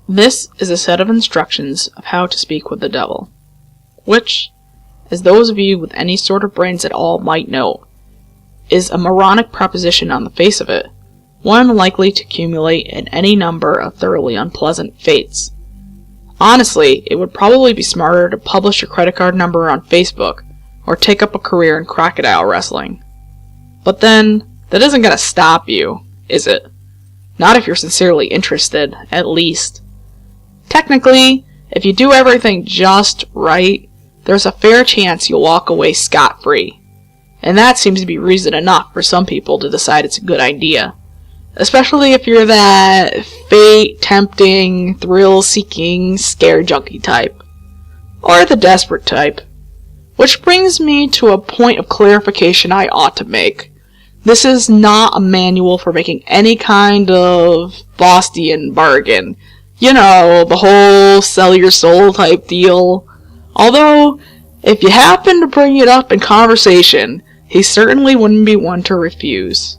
This is a set of instructions of how to speak with the devil, which, as those of you with any sort of brains at all might know, is a moronic proposition on the face of it, one likely to accumulate in any number of thoroughly unpleasant fates. Honestly, it would probably be smarter to publish your credit card number on Facebook, or take up a career in crocodile wrestling. But then, that isn't going to stop you, is it? Not if you're sincerely interested, at least. Technically, if you do everything just right, there's a fair chance you'll walk away scot-free. And that seems to be reason enough for some people to decide it's a good idea. Especially if you're that fate-tempting, thrill-seeking, scare-junkie type. Or the desperate type. Which brings me to a point of clarification I ought to make. This is not a manual for making any kind of Faustian bargain. You know, the whole sell your soul type deal. Although, if you happen to bring it up in conversation, he certainly wouldn't be one to refuse.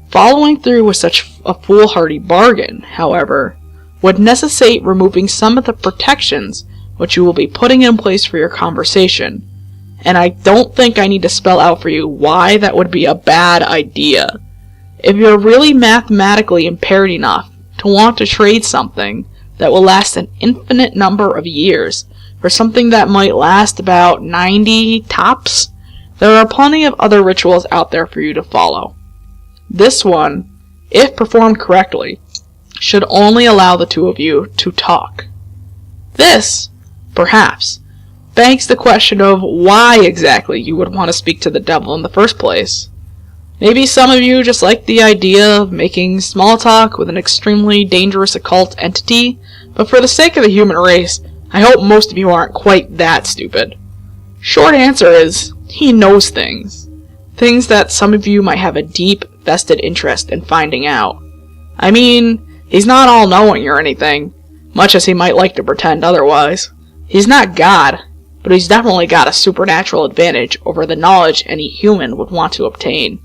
Following through with such a foolhardy bargain, however, would necessitate removing some of the protections which you will be putting in place for your conversation, and I don't think I need to spell out for you why that would be a bad idea. If you're really mathematically impaired enough to want to trade something that will last an infinite number of years for something that might last about 90 tops, there are plenty of other rituals out there for you to follow. This one, if performed correctly, should only allow the two of you to talk. This, perhaps, begs the question of why exactly you would want to speak to the devil in the first place. Maybe some of you just like the idea of making small talk with an extremely dangerous occult entity, but for the sake of the human race, I hope most of you aren't quite that stupid. Short answer is, he knows things. Things that some of you might have a deep, vested interest in finding out. I mean, he's not all-knowing or anything, much as he might like to pretend otherwise. He's not God, but he's definitely got a supernatural advantage over the knowledge any human would want to obtain.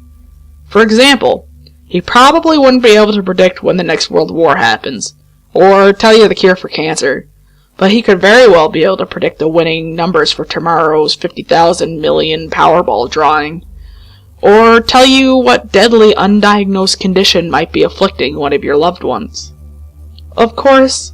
For example, he probably wouldn't be able to predict when the next world war happens, or tell you the cure for cancer, but he could very well be able to predict the winning numbers for tomorrow's 50,000 million Powerball drawing, or tell you what deadly undiagnosed condition might be afflicting one of your loved ones. Of course,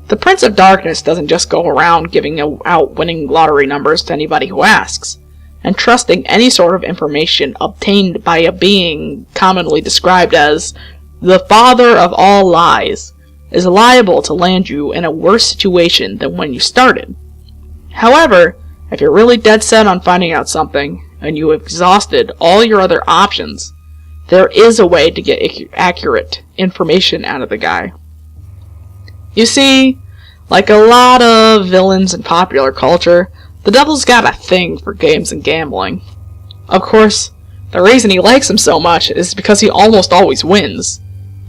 the Prince of Darkness doesn't just go around giving out winning lottery numbers to anybody who asks, and trusting any sort of information obtained by a being commonly described as the father of all lies is liable to land you in a worse situation than when you started. However, if you're really dead set on finding out something, and you have exhausted all your other options, there is a way to get accurate information out of the guy. You see, like a lot of villains in popular culture, the devil's got a thing for games and gambling. Of course, the reason he likes them so much is because he almost always wins.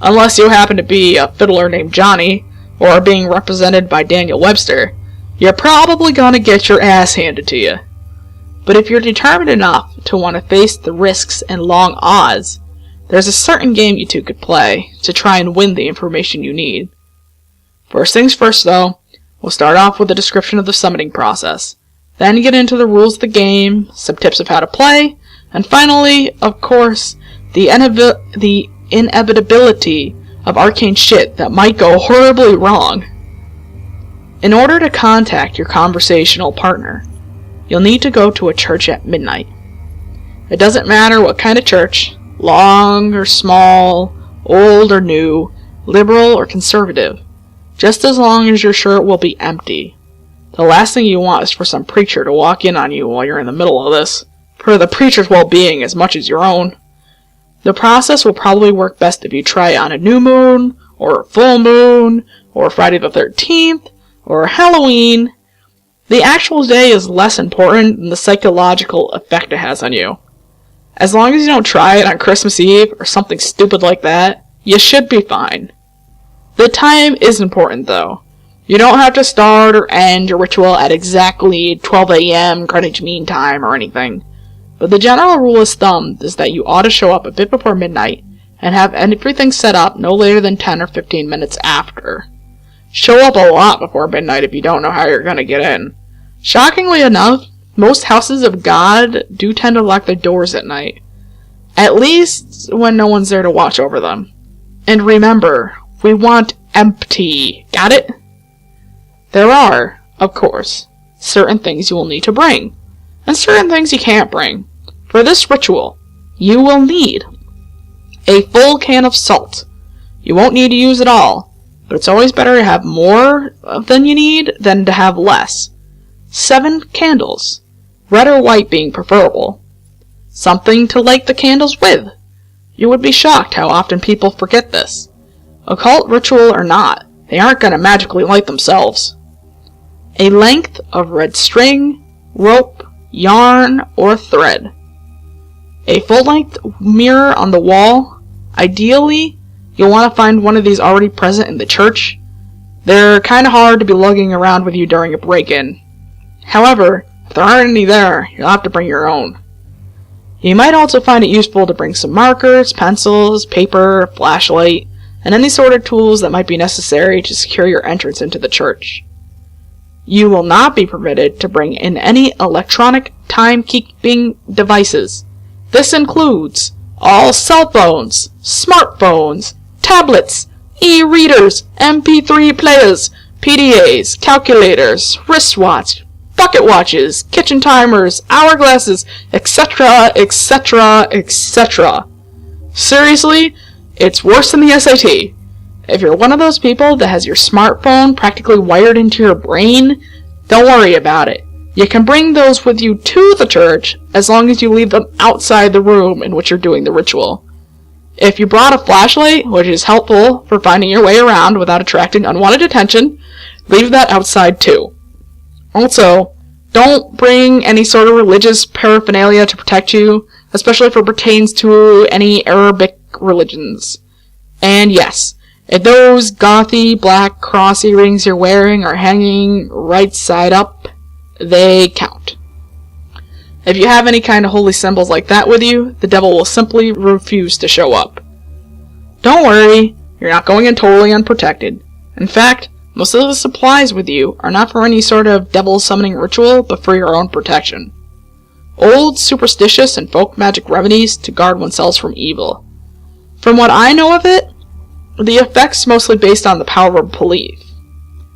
Unless you happen to be a fiddler named Johnny, or are being represented by Daniel Webster, you're probably gonna get your ass handed to you. But if you're determined enough to want to face the risks and long odds, there's a certain game you two could play to try and win the information you need. First things first though, we'll start off with a description of the summoning process, then get into the rules of the game, some tips of how to play, and finally, of course, the inevitability of arcane shit that might go horribly wrong. In order to contact your conversational partner, you'll need to go to a church at midnight. It doesn't matter what kind of church, long or small, old or new, liberal or conservative, just as long as you're sure it will be empty. The last thing you want is for some preacher to walk in on you while you're in the middle of this, for the preacher's well-being as much as your own. The process will probably work best if you try it on a new moon, or a full moon, or Friday the 13th, or Halloween. The actual day is less important than the psychological effect it has on you. As long as you don't try it on Christmas Eve or something stupid like that, you should be fine. The time is important though. You don't have to start or end your ritual at exactly 12 a.m. Greenwich Mean Time or anything. But the general rule of thumb is that you ought to show up a bit before midnight and have everything set up no later than 10 or 15 minutes after. Show up a lot before midnight if you don't know how you're going to get in. Shockingly enough, most houses of God do tend to lock their doors at night. At least when no one's there to watch over them. And remember, we want empty. Got it? There are, of course, certain things you will need to bring, and certain things you can't bring. For this ritual, you will need a full can of salt. You won't need to use it all, but it's always better to have more than you need than to have less. 7 candles, red or white being preferable. Something to light the candles with. You would be shocked how often people forget this. Occult ritual or not, they aren't going to magically light themselves. A length of red string, rope, yarn, or thread. A full-length mirror on the wall. Ideally, you'll want to find one of these already present in the church. They're kind of hard to be lugging around with you during a break-in. However, if there aren't any there, you'll have to bring your own. You might also find it useful to bring some markers, pencils, paper, flashlight, and any sort of tools that might be necessary to secure your entrance into the church. You will not be permitted to bring in any electronic timekeeping devices. This includes all cell phones, smartphones, tablets, e-readers, MP3 players, PDAs, calculators, wristwatch, bucket watches, kitchen timers, hourglasses, etc., etc., etc. Seriously, it's worse than the SAT. If you're one of those people that has your smartphone practically wired into your brain, don't worry about it. You can bring those with you to the church as long as you leave them outside the room in which you're doing the ritual. If you brought a flashlight, which is helpful for finding your way around without attracting unwanted attention, leave that outside too. Also, don't bring any sort of religious paraphernalia to protect you, especially if it pertains to any Arabic religions. And yes, if those gothy black cross earrings you're wearing are hanging right side up, they count. If you have any kind of holy symbols like that with you, the devil will simply refuse to show up. Don't worry, you're not going in totally unprotected. In fact, most of the supplies with you are not for any sort of devil summoning ritual, but for your own protection. Old, superstitious, and folk magic remedies to guard oneself from evil. From what I know of it, the effect's mostly based on the power of belief.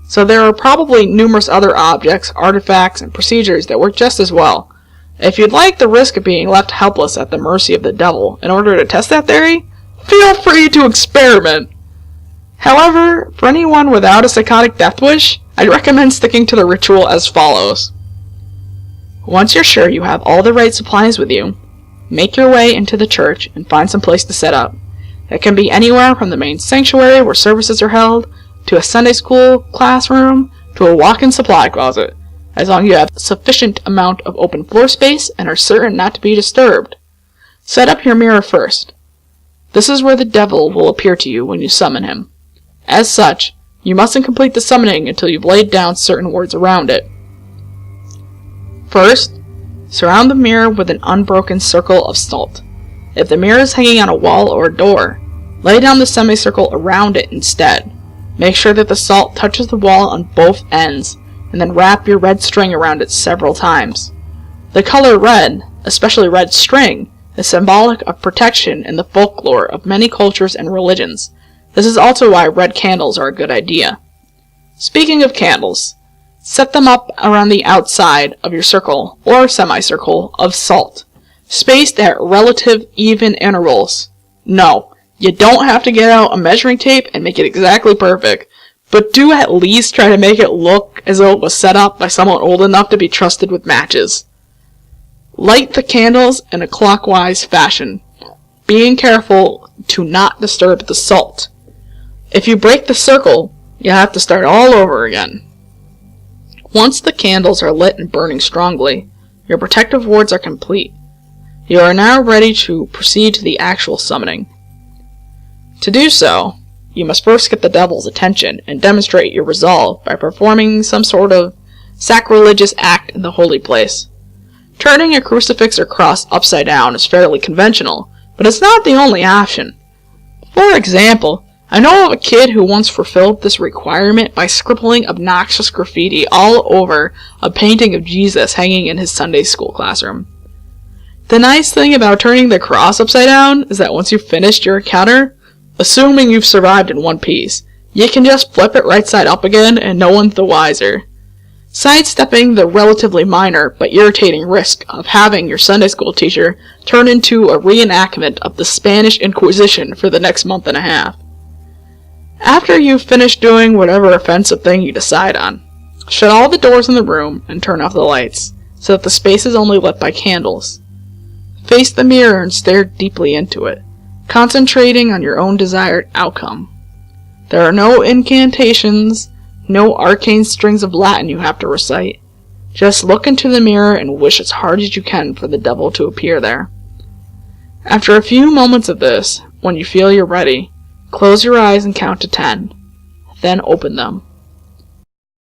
So there are probably numerous other objects, artifacts, and procedures that work just as well. If you'd like the risk of being left helpless at the mercy of the devil in order to test that theory, feel free to experiment. However, for anyone without a psychotic death wish, I'd recommend sticking to the ritual as follows. Once you're sure you have all the right supplies with you, make your way into the church and find some place to set up. It can be anywhere from the main sanctuary where services are held, to a Sunday school classroom, to a walk-in supply closet, as long as you have sufficient amount of open floor space and are certain not to be disturbed. Set up your mirror first. This is where the devil will appear to you when you summon him. As such, you mustn't complete the summoning until you've laid down certain words around it. First, surround the mirror with an unbroken circle of salt. If the mirror is hanging on a wall or a door, lay down the semicircle around it instead. Make sure that the salt touches the wall on both ends, and then wrap your red string around it several times. The color red, especially red string, is symbolic of protection in the folklore of many cultures and religions. This is also why red candles are a good idea. Speaking of candles, set them up around the outside of your circle, or semicircle, of salt, spaced at relative even intervals. No, you don't have to get out a measuring tape and make it exactly perfect, but do at least try to make it look as though it was set up by someone old enough to be trusted with matches. Light the candles in a clockwise fashion, being careful to not disturb the salt. If you break the circle, you'll have to start all over again. Once the candles are lit and burning strongly, your protective wards are complete. You are now ready to proceed to the actual summoning. To do so, you must first get the devil's attention and demonstrate your resolve by performing some sort of sacrilegious act in the holy place. Turning a crucifix or cross upside down is fairly conventional, but it's not the only option. For example, I know of a kid who once fulfilled this requirement by scribbling obnoxious graffiti all over a painting of Jesus hanging in his Sunday school classroom. The nice thing about turning the cross upside down is that once you've finished your encounter, assuming you've survived in one piece, you can just flip it right side up again and no one's the wiser. Sidestepping the relatively minor but irritating risk of having your Sunday school teacher turn into a reenactment of the Spanish Inquisition for the next month and a half. After you've finished doing whatever offensive thing you decide on, shut all the doors in the room and turn off the lights, so that the space is only lit by candles. Face the mirror and stare deeply into it, concentrating on your own desired outcome. There are no incantations, no arcane strings of Latin you have to recite. Just look into the mirror and wish as hard as you can for the devil to appear there. After a few moments of this, when you feel you're ready, close your eyes and count to 10. Then open them.